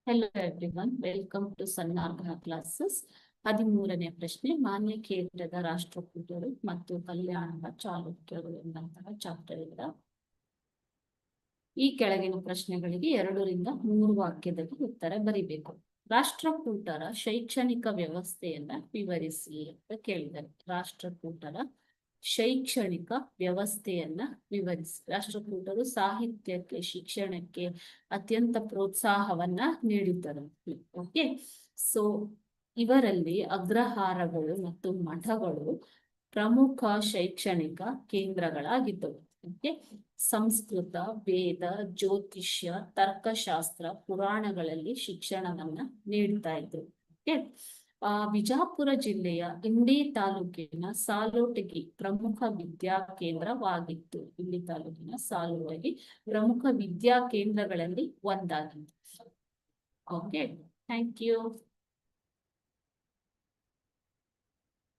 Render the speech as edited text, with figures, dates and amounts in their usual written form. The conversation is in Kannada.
Hello everyone, welcome to Sannargha classes. 13ನೇ ಪ್ರಶ್ನೆ, ಮಾನ್ಯ ಕೇಂದ್ರದ ರಾಷ್ಟ್ರಕೂಟರು ಮತ್ತು ಕಲ್ಯಾಣದ ಚಾಲುಕ್ಯರು ಎಂಬಂತಹ ಚಾಪ್ಟರ್ ಇಂದ ಈ ಕೆಳಗಿನ ಪ್ರಶ್ನೆಗಳಿಗೆ 2 ರಿಂದ 3 ವಾಕ್ಯದಲ್ಲಿ ಉತ್ತರ ಬರಿಬೇಕು. ರಾಷ್ಟ್ರಕೂಟರ ಶೈಕ್ಷಣಿಕ ವ್ಯವಸ್ಥೆಯನ್ನ ವಿವರಿಸಿ ಅಂತ ಕೇಳಿದ್ದಾರೆ. ರಾಷ್ಟ್ರಕೂಟರ ಶೈಕ್ಷಣಿಕ ವ್ಯವಸ್ಥೆಯನ್ನ ವಿವರಿಸಿ. ರಾಷ್ಟ್ರಕೂಟರು ಸಾಹಿತ್ಯಕ್ಕೆ, ಶಿಕ್ಷಣಕ್ಕೆ ಅತ್ಯಂತ ಪ್ರೋತ್ಸಾಹವನ್ನ ನೀಡಿದ್ದರು. ಓಕೆ, ಸೊ ಇವರಲ್ಲಿ ಅಗ್ರಹಾರಗಳು ಮತ್ತು ಮಠಗಳು ಪ್ರಮುಖ ಶೈಕ್ಷಣಿಕ ಕೇಂದ್ರಗಳಾಗಿದ್ದವು. ಓಕೆ, ಸಂಸ್ಕೃತ, ವೇದ, ಜ್ಯೋತಿಷ್ಯ, ತರ್ಕಶಾಸ್ತ್ರ, ಪುರಾಣಗಳಲ್ಲಿ ಶಿಕ್ಷಣವನ್ನ ನೀಡ್ತಾ ಇದ್ರು. ಓಕೆ, ವಿಜಾಪುರ ಜಿಲ್ಲೆಯ ಇಂಡಿ ತಾಲೂಕಿನ ಸಾಲೋಟಗಿ ಪ್ರಮುಖ ವಿದ್ಯಾ ಕೇಂದ್ರವಾಗಿತ್ತು. ಇಂಡಿ ತಾಲೂಕಿನ ಸಾಲೋಟಗಿ ಪ್ರಮುಖ ವಿದ್ಯಾ ಕೇಂದ್ರಗಳಲ್ಲಿ ಒಂದಾಗಿತ್ತು. Okay, thank you.